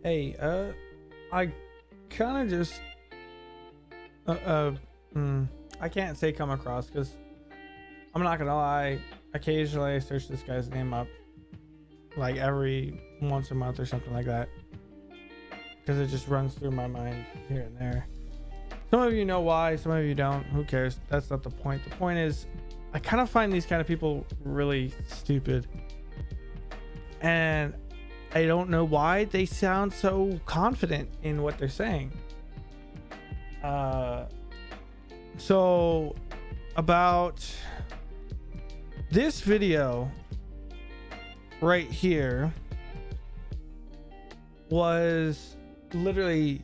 Hey, I kind of just, I can't say come across because I'm not gonna lie. Occasionally, I search this guy's name up, like every once a month or something like that, because it just runs through my mind here and there. Some of you know why, some of you don't. Who cares? That's not the point. The point is, I kind of find these kind of people really stupid, and I don't know why they sound so confident in what they're saying. So about this video right here was literally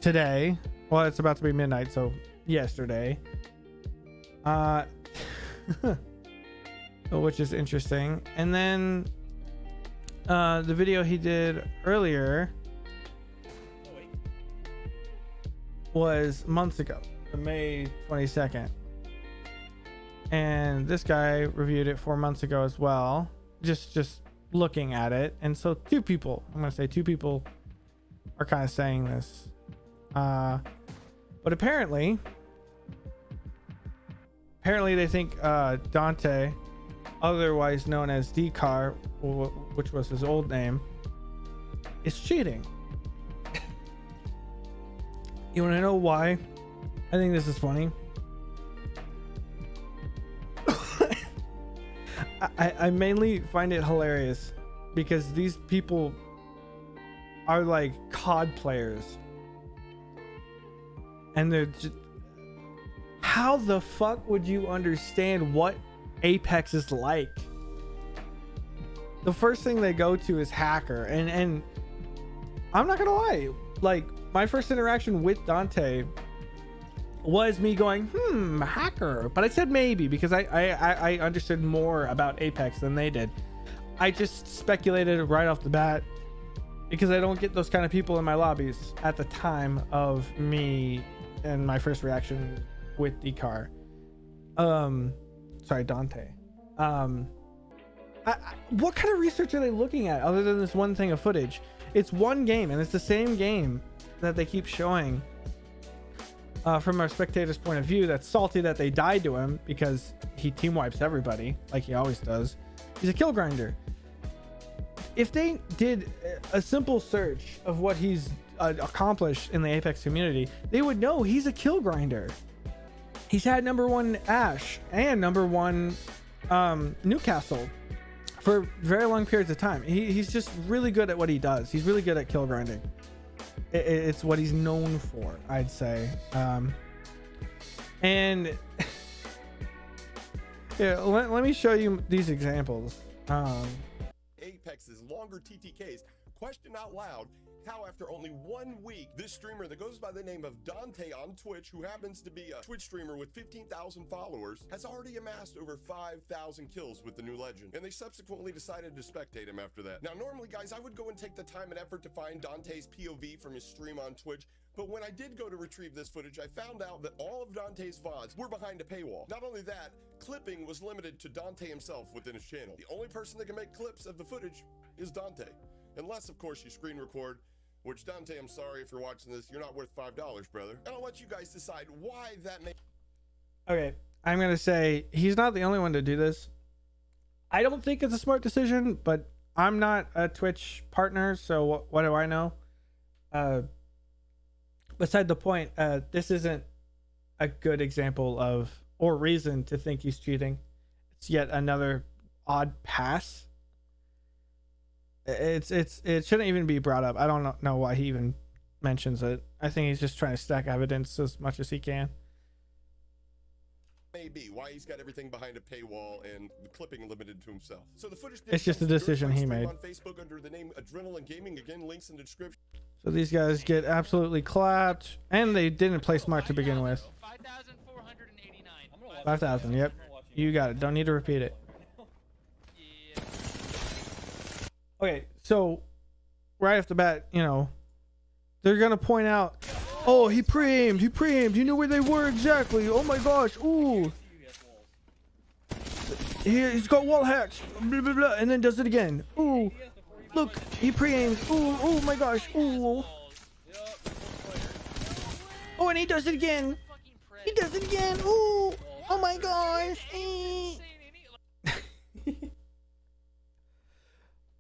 today. Well, it's about to be midnight, so yesterday. Which is interesting. And then the video he did earlier was months ago, May 22nd. And this guy reviewed it 4 months ago as well, just looking at it. And so two people are kind of saying this, but apparently they think Donte, otherwise known as Decar, which was his old name, is cheating. You want to know why I think this is funny? I mainly find it hilarious because these people are like COD players, and they're just, how the fuck would you understand what Apex is like? The first thing they go to is hacker, and I'm not gonna lie, like my first interaction with Donte was me going hacker, but I said maybe because I understood more about Apex than they did. I just speculated right off the bat because I don't get those kind of people in my lobbies at the time of me and my first reaction with Decar. Sorry, Donte. What kind of research are they looking at other than this one thing of footage? It's one game, and it's the same game that they keep showing. From our spectator's point of view, that's salty that they died to him because he team wipes everybody like he always does. He's a kill grinder. If they did a simple search of what he's accomplished in the Apex community, they would know he's a kill grinder. He's had #1 Ash and #1 Newcastle for very long periods of time. He's just really good at what he does. He's really good at kill grinding. It's what he's known for, I'd say. And yeah, let me show you these examples. Apex's longer TTKs question out loud how after only 1 week, this streamer that goes by the name of Donte on Twitch, who happens to be a Twitch streamer with 15,000 followers, has already amassed over 5,000 kills with the new legend, and they subsequently decided to spectate him after that. Now normally guys, I would go and take the time and effort to find Donte's POV from his stream on Twitch, but when I did go to retrieve this footage, I found out that all of Donte's VODs were behind a paywall. Not only that, clipping was limited to Donte himself within his channel. The only person that can make clips of the footage is Donte. Unless, of course, you screen record, which, Donte, I'm sorry if you're watching this, you're not worth $5, brother. And I'll let you guys decide why that may... Okay, I'm going to say he's not the only one to do this. I don't think it's a smart decision, but I'm not a Twitch partner, so what do I know? Beside the point, this isn't a good example of, or reason to think he's cheating. It's yet another odd pass. It shouldn't even be brought up. I don't know why he even mentions it. I think he's just trying to stack evidence as much as he can. Maybe why he's got everything behind a paywall and the clipping limited to himself. So the footage, it's just a decision he made. On Facebook under the name Adrenaline Gaming. Again, links in the description. So these guys get absolutely clapped, and they didn't play smart to begin with. 5,489. 5,000. Yep, you got it. Don't need to repeat it. Okay, so right off the bat, you know, they're gonna point out, oh, he pre-aimed, you knew where they were exactly, oh my gosh, ooh, here he's got wall hacks, blah, blah, blah, and then does it again, ooh, Look, he pre-aims. Ooh, oh my gosh. Ooh. Oh, and he does it again. He does it again. Ooh. Oh my gosh.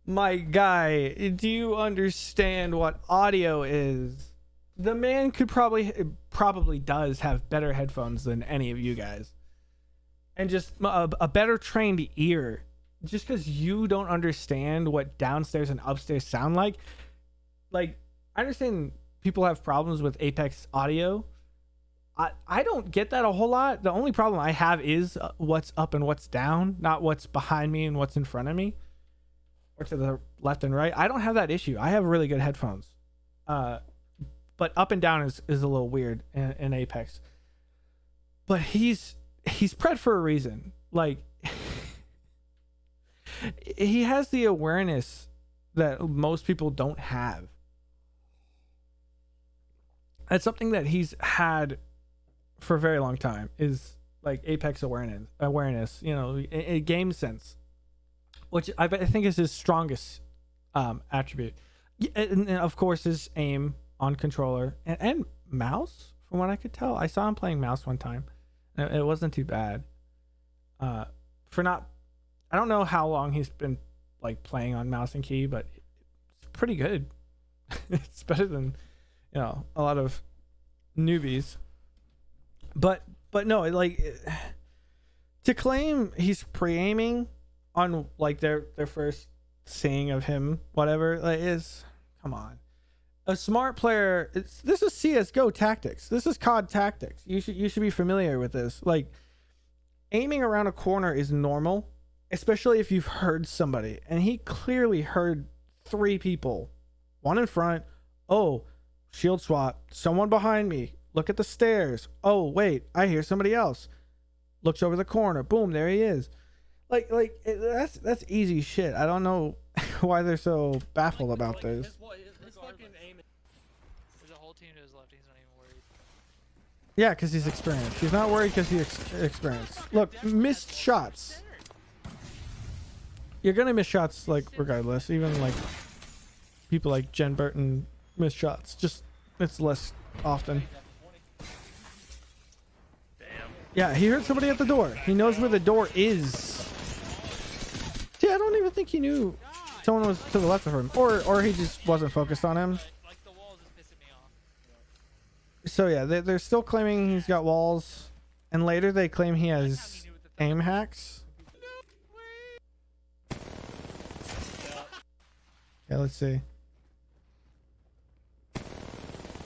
My guy, do you understand what audio is? The man could probably does have better headphones than any of you guys. And just a better trained ear. Just because you don't understand what downstairs and upstairs sound like. Like, I understand people have problems with Apex audio. I don't get that a whole lot. The only problem I have is what's up and what's down, not what's behind me and what's in front of me. Or to the left and right. I don't have that issue. I have really good headphones. But up and down is a little weird in Apex. But he's pred for a reason. Like, he has the awareness that most people don't have. That's something that he's had for a very long time, is like Apex awareness, you know, a game sense, which I think is his strongest attribute. And of course his aim on controller and mouse, from what I could tell. I saw him playing mouse one time. It wasn't too bad. I don't know how long he's been like playing on mouse and key, but it's pretty good. It's better than, you know, a lot of newbies. But no, like, to claim he's pre-aiming on like their first seeing of him, whatever, like, is, come on. A smart player, this is CS:GO tactics. This is COD tactics. You should be familiar with this. Like, aiming around a corner is normal, especially if you've heard somebody. And he clearly heard 3 people. One in front. Oh, shield swap. Someone behind me. Look at the stairs. Oh, wait, I hear somebody else. Looks over the corner. Boom, there he is. Like that's easy shit. I don't know why they're so baffled about this. His fucking aim. There's a whole team to his left. He's not even worried. Yeah, because he's experienced. He's not worried because he's experienced. Look, missed shots. You're gonna miss shots, like, regardless. Even like people like Jen Burton miss shots. Just, it's less often. Yeah, he heard somebody at the door. He knows where the door is. Yeah, I don't even think he knew someone was to the left of him, or he just wasn't focused on him. Like, the walls is pissing me off. So yeah, they're still claiming he's got walls, and later they claim he has aim hacks. Yeah, let's see.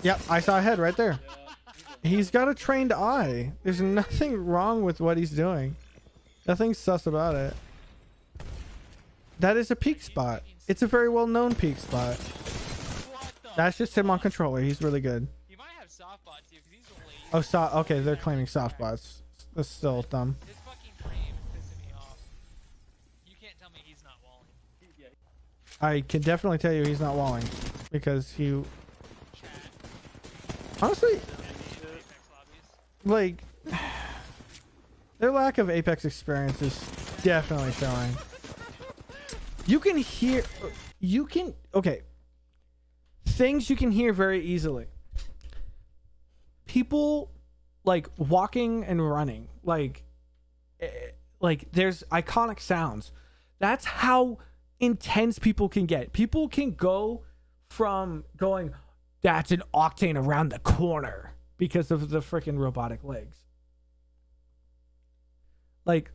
Yep, I saw a head right there. He's got a trained eye. There's nothing wrong with what he's doing. Nothing sus about it. That is a peak spot. It's a very well-known peak spot. That's just him on controller. He's really good. He might have soft bots here, because he's only... Oh, okay, they're claiming soft bots. That's still dumb. His fucking frame is pissing me off. You can't tell me he's not walling. I can definitely tell you he's not walling. Because he... Honestly... Like, their lack of Apex experience is definitely showing. You can hear, okay, things you can hear very easily. People, like, walking and running, like there's iconic sounds. That's how intense people can get. People can go from going, that's an octane around the corner, because of the freaking robotic legs. Like,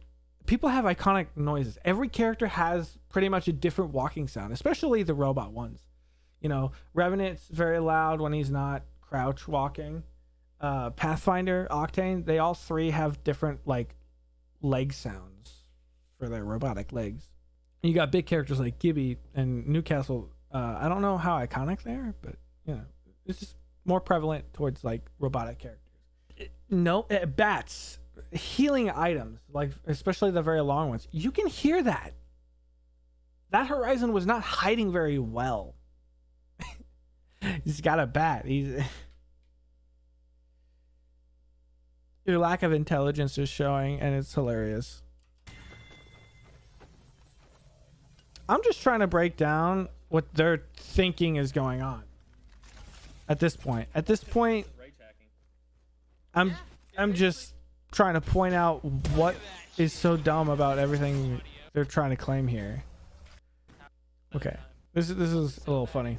people have iconic noises. Every character has pretty much a different walking sound, especially the robot ones. You know, Revenant's very loud when he's not crouch walking. Pathfinder, Octane, they all 3 have different, like, leg sounds for their robotic legs. And you got big characters like Gibby and Newcastle. I don't know how iconic they are, but, you know, it's just more prevalent towards, like, robotic characters. Bats, healing items, like, especially the very long ones. You can hear that. That Horizon was not hiding very well. He's got a bat. Your lack of intelligence is showing, and it's hilarious. I'm just trying to break down what they're thinking is going on. At this point, I'm just trying to point out what is so dumb about everything they're trying to claim here. Okay, this is a little funny.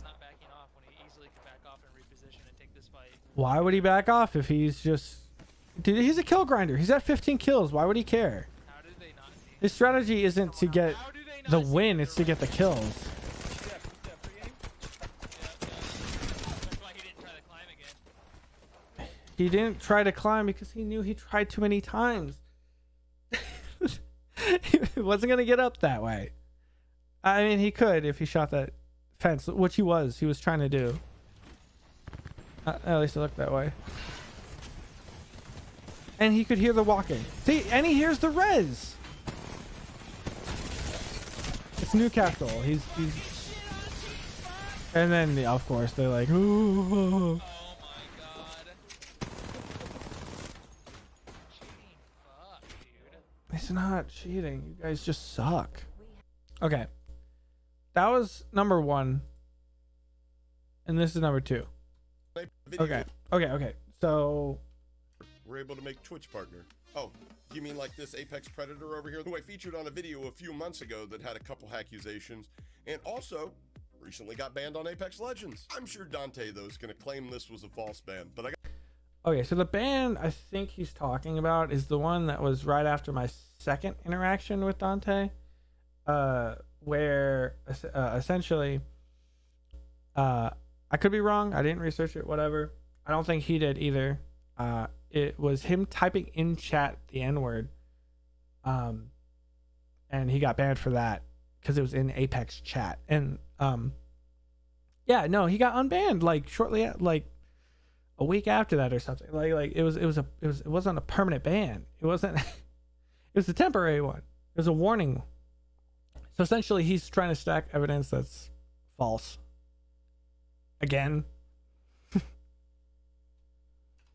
Why would he back off if he's just... Dude, he's a kill grinder. He's at 15 kills. Why would he care? His strategy isn't to get the win, it's to get the kills. He didn't try to climb because he knew he tried too many times. He wasn't going to get up that way. I mean, he could if he shot that fence, which he was trying to do. At least it looked that way. And he could hear the walking. See, and he hears the res. It's Newcastle. He's and then of course they're like, ooh. It's not cheating. You guys just suck. Okay. That was number 1. And this is number 2. Okay. So we're able to make Twitch partner. Oh, you mean like this Apex Predator over here, who I featured on a video a few months ago that had a couple accusations and also recently got banned on Apex Legends. I'm sure Donte, though, is going to claim this was a false ban, but I got... Okay, so the ban I think he's talking about is the one that was right after my second interaction with Donte, where essentially, I could be wrong. I didn't research it, whatever. I don't think he did either. It was him typing in chat the N-word, and he got banned for that because it was in Apex chat. And yeah, no, he got unbanned like shortly like a week after that or something. Like it wasn't a permanent ban. It wasn't. It was a temporary one. It was a warning. So essentially, he's trying to stack evidence that's false. Again.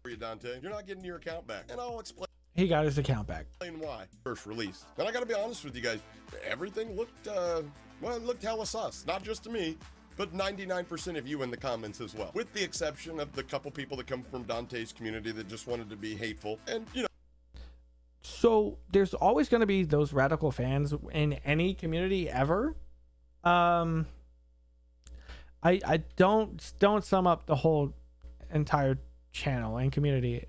Donte, you're not getting your account back, and I'll explain. He got his account back. Why? First release. And I gotta be honest with you guys, everything looked, well, it looked hella sus. Not just to me, but 99% of you in the comments as well. With the exception of the couple people that come from Donte's community that just wanted to be hateful. And, you know. So there's always going to be those radical fans in any community ever. I don't sum up the whole entire channel and community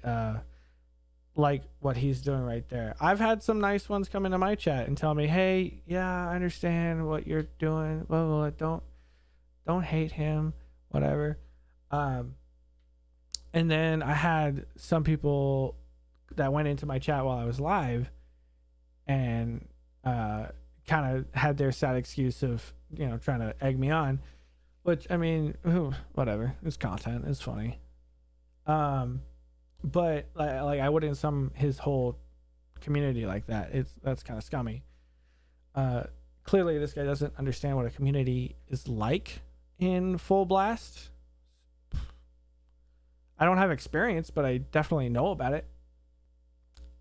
like what he's doing right there. I've had some nice ones come into my chat and tell me, hey, yeah, I understand what you're doing, blah, blah, blah. Don't hate him, whatever. And then I had some people that went into my chat while I was live and kind of had their sad excuse of, you know, trying to egg me on, which, I mean, whatever. It's content. It's funny. But like I wouldn't sum his whole community like that. That's kind of scummy. Clearly this guy doesn't understand what a community is like in full blast. I don't have experience, but I definitely know about it.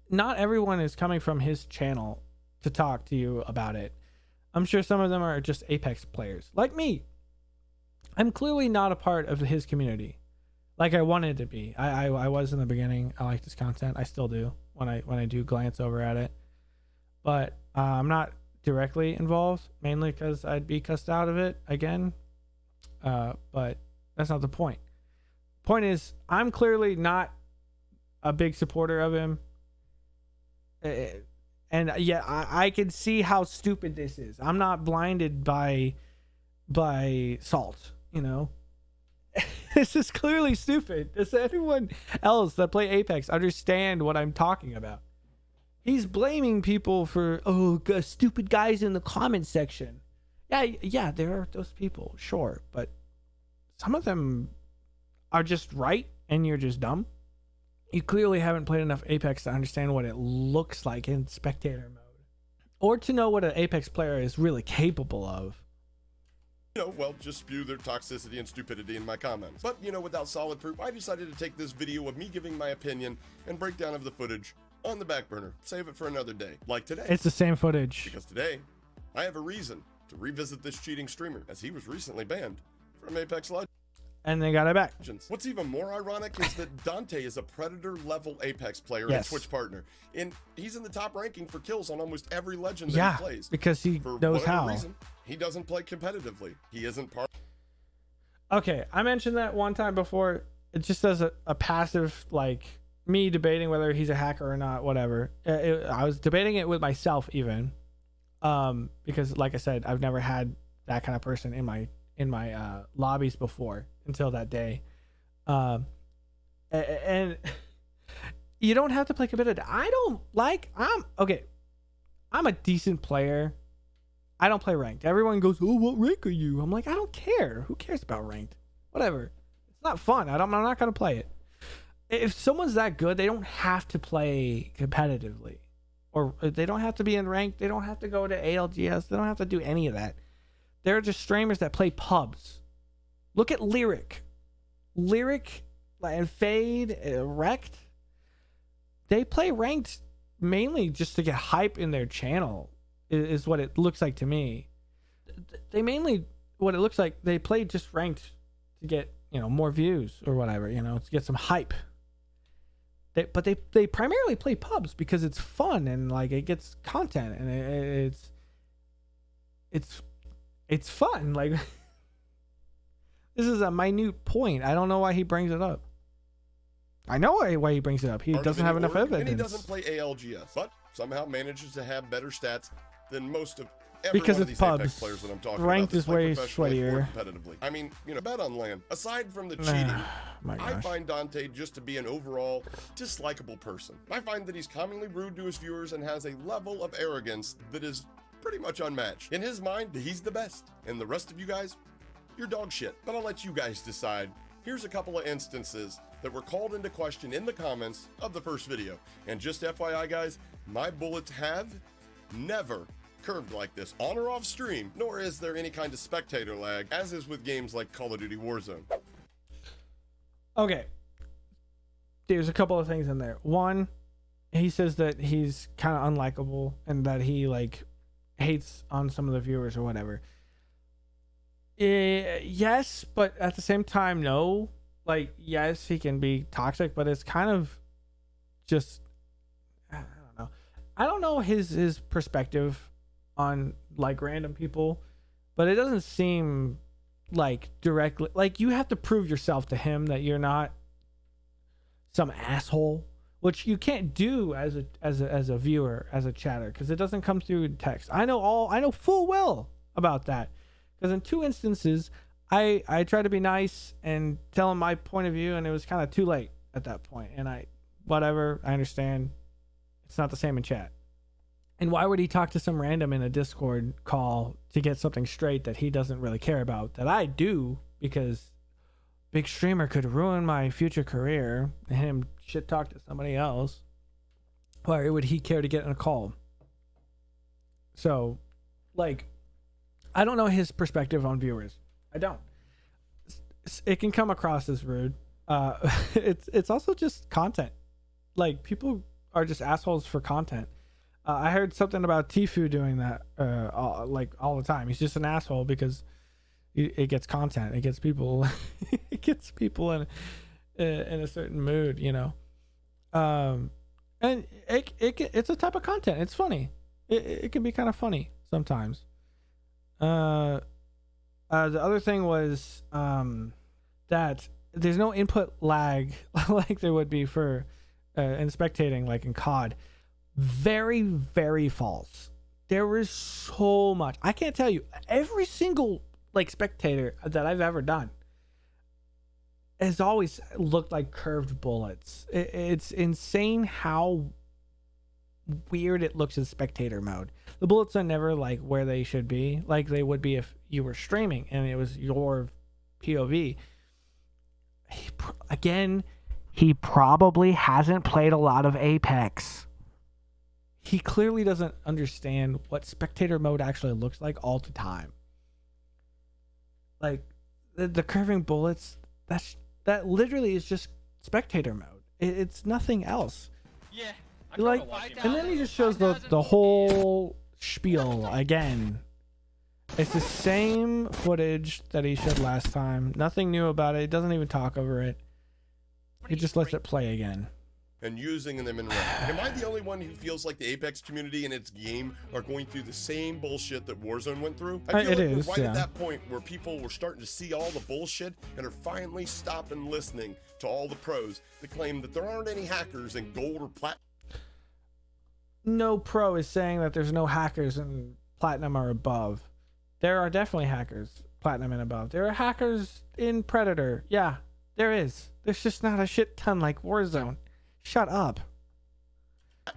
Not everyone is coming from his channel to talk to you about it. I'm sure some of them are just Apex players like me. I'm clearly not a part of his community like I wanted to be. I was in the beginning. I liked his content. I still do when I do glance over at it, but I'm not directly involved, mainly because I'd be cussed out of it again. But that's not the point. Point is, I'm clearly not a big supporter of him. And yeah, I can see how stupid this is. I'm not blinded by salt, you know. This is clearly stupid. Does anyone else that play Apex understand what I'm talking about? He's blaming people for, stupid guys in the comment section. Yeah, there are those people, sure, but some of them are just right and you're just dumb. You clearly haven't played enough Apex to understand what it looks like in spectator mode, or to know what an Apex player is really capable of. You know, well, just spew their toxicity and stupidity in my comments. But, you know, without solid proof, I decided to take this video of me giving my opinion and breakdown of the footage on the back burner. Save it for another day, like today. It's the same footage. Because today, I have a reason to revisit this cheating streamer, as he was recently banned from Apex Legends. And they got it back. What's even more ironic is that Donte is a Predator-level Apex player Yes. and Twitch partner, and he's in the top ranking for kills on almost every legend that Yeah, he plays. because he For knows whatever how. reason, he doesn't play competitively. He isn't part. Okay, I mentioned that one time before. It just as a passive, like me debating whether he's a hacker or not, whatever. I was debating it with myself even, because like I said, I've never had that kind of person in my lobbies before until that day. And you don't have to play competitive. I'm a decent player. I don't play ranked. Everyone goes, "Oh, what rank are you?" I'm like, I don't care. Who cares about ranked? Whatever. It's not fun. I'm not gonna play it. If someone's that good, they don't have to play competitively, or they don't have to be in ranked. They don't have to go to ALGS. They don't have to do any of that. They're just streamers that play pubs. Look at Lyric and Fade, Wrecked. They play ranked mainly just to get hype in their channel, is what it looks like to me. They mainly, what it looks like, they play just ranked to get, more views or whatever, to get some hype. But they primarily play pubs because it's fun and like it gets content and it's fun. Like this is a minute point. I don't know why he brings it up. I know why he brings it up. He doesn't have enough evidence. And he doesn't play ALGS, but somehow manages to have better stats than most of every because one of it's these pubs. Apex players that I'm talking Ranked about. is way Professionally or sweatier. competitively. I mean, bet on land. Aside from the cheating, My I gosh. find Donte just to be an overall dislikable person. I find that he's commonly rude to his viewers and has a level of arrogance that is pretty much unmatched. In his mind, he's the best. And the rest of you guys, you're dog shit. But I'll let you guys decide. Here's a couple of instances that were called into question in the comments of the first video. And just FYI guys, my bullets have never curved like this on or off stream, nor is there any kind of spectator lag, as is with games like Call of Duty Warzone. Okay. There's a couple of things in there. One, he says that he's kind of unlikable and that he hates on some of the viewers or whatever. Yes, but at the same time, no. Yes, he can be toxic, but it's kind of just, I don't know. I don't know his perspective on random people, but it doesn't seem directly you have to prove yourself to him that you're not some asshole, which you can't do as a viewer, as a chatter, because it doesn't come through in text. I know full well about that, because in two instances I tried to be nice and tell him my point of view, and it was kind of too late at that point. And I understand it's not the same in chat. And why would he talk to some random in a Discord call to get something straight that he doesn't really care about, that I do, because big streamer could ruin my future career and him shit talk to somebody else? Why would he care to get in a call? So, I don't know his perspective on viewers. I don't. It can come across as rude. It's also just content. People are just assholes for content. I heard something about Tfue doing that all the time. He's just an asshole because it gets content. It gets people. It gets people in a certain mood, And it's a type of content. It's funny. It can be kind of funny sometimes. The other thing was that there's no input lag like there would be for in spectating, in COD. Very, very false. There was so much. I can't tell you. Every single spectator that I've ever done has always looked like curved bullets. It's insane how weird it looks in spectator mode. The bullets are never where they should be, like they would be if you were streaming and it was your POV. He probably hasn't played a lot of Apex. He clearly doesn't understand what spectator mode actually looks like all the time. The curving bullets, that literally is just spectator mode. It's nothing else. Yeah. And then he just shows the whole spiel again. It's the same footage that he showed last time. Nothing new about it. He doesn't even talk over it. He just lets it play again. And using them in rank. Am I the only one who feels like the Apex community and its game are going through the same bullshit that Warzone went through? I feel like we're right at that point where people were starting to see all the bullshit and are finally stopping listening to all the pros that claim that there aren't any hackers in gold or platinum. No pro is saying that there's no hackers in platinum or above. There are definitely hackers platinum and above. There are hackers in Predator. Yeah, there is. There's just not a shit ton like Warzone. Shut up.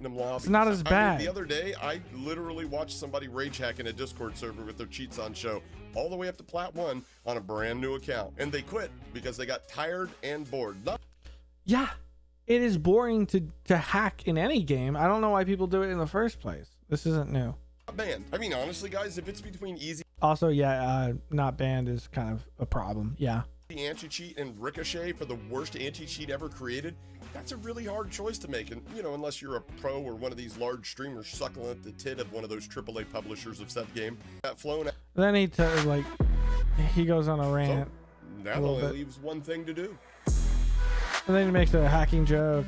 It's not as bad. I mean, the other day, I literally watched somebody rage hack in a Discord server with their cheats on show all the way up to Plat 1 on a brand new account. And they quit because they got tired and bored. Yeah, it is boring to hack in any game. I don't know why people do it in the first place. This isn't new. Banned. I mean, honestly, guys, if it's between easy... Also, yeah, not banned is kind of a problem. Yeah. Anti-cheat and Ricochet for the worst anti-cheat ever created, that's a really hard choice to make. And, you know, unless you're a pro or one of these large streamers suckling at the tit of one of those AAA publishers of said game, that flown... Then he goes on a rant. So, that only leaves one thing to do. And then he makes a hacking joke.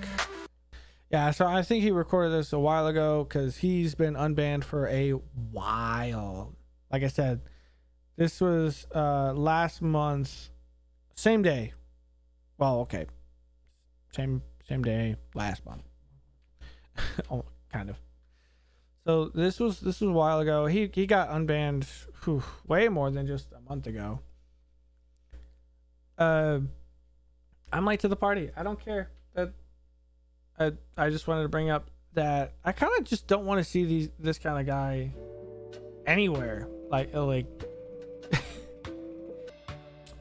Yeah, so I think he recorded this a while ago because he's been unbanned for a while. Like I said, this was last month, same day. Well, okay, same day last month. Oh, kind of. So this was a while ago. He got unbanned way more than just a month ago. I'm late to the party. I don't care. I just wanted to bring up that I kind of just don't want to see this kind of guy anywhere. Like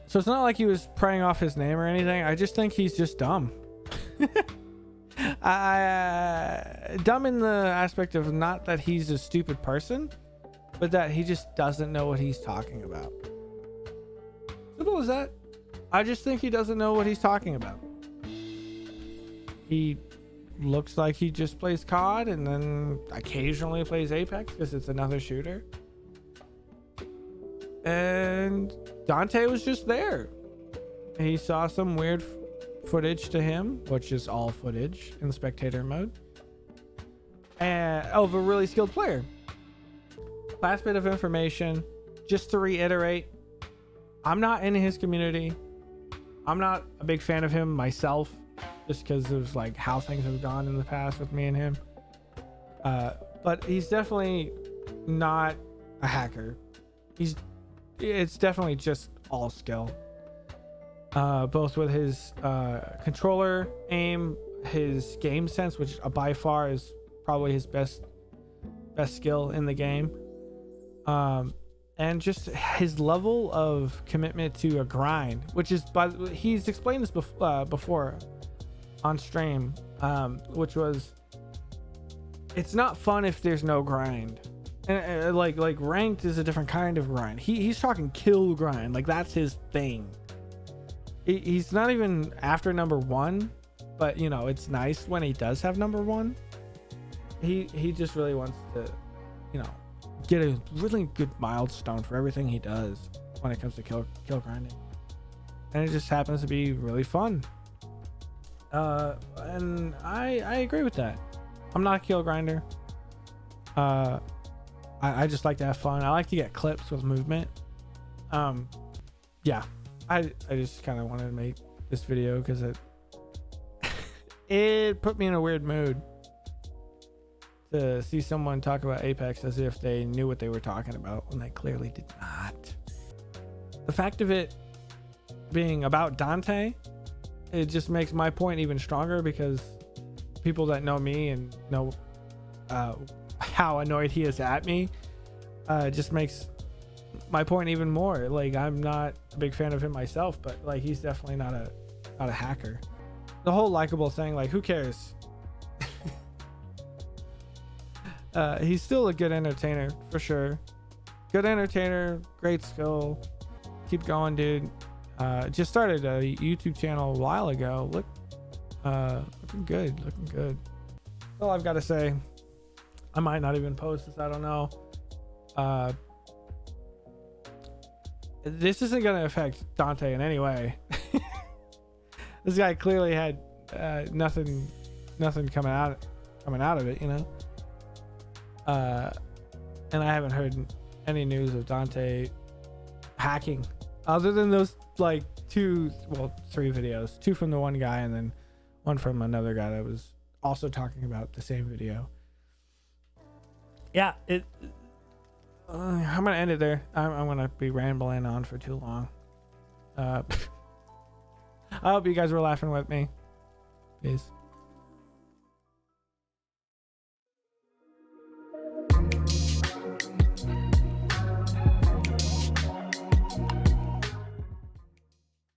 so it's not like he was praying off his name or anything. I just think he's just dumb. Dumb in the aspect of not that he's a stupid person, but that he just doesn't know what he's talking about. Simple as that. I just think he doesn't know what he's talking about. He looks like he just plays COD and then occasionally plays Apex because it's another shooter. And Donte was just there. He saw some weird footage to him, which is all footage in spectator mode, and of a really skilled player. Last bit of information, just to reiterate, I'm not in his community. I'm not a big fan of him myself, just because of like how things have gone in the past with me and him. But he's definitely not a hacker. It's definitely just all skill. Both with his controller aim, his game sense, which by far is probably his best skill in the game, and just his level of commitment to a grind, which is he's explained this before on stream, which was, it's not fun if there's no grind. And like ranked is a different kind of grind. He's talking kill grind, like that's his thing. He's not even after number 1, but you know, it's nice when he does have number 1. He just really wants to, you know, get a really good milestone for everything he does when it comes to kill grinding, and it just happens to be really fun. And I agree with that. I'm not a kill grinder. I just like to have fun. I like to get clips with movement. Yeah, I just kind of wanted to make this video because it put me in a weird mood to see someone talk about Apex as if they knew what they were talking about when they clearly did not. The fact of it being about Donte, it just makes my point even stronger, because people that know me and know how annoyed he is at me, just makes my point even more. Like, I'm not a big fan of him myself, but like, he's definitely not a hacker. The whole likable thing, like, who cares? He's still a good entertainer for sure. Good entertainer, great skill. Keep going, dude. Just started a YouTube channel a while ago. Looking good. That's all I've got to say. I might not even post this. I don't know. this isn't going to affect Donte in any way. This guy clearly had nothing coming out of it, you know. And I haven't heard any news of Donte hacking other than those like three videos, two from the one guy and then one from another guy that was also talking about the same video. Yeah, I'm gonna end it there. I'm gonna be rambling on for too long. I hope you guys were laughing with me. Peace.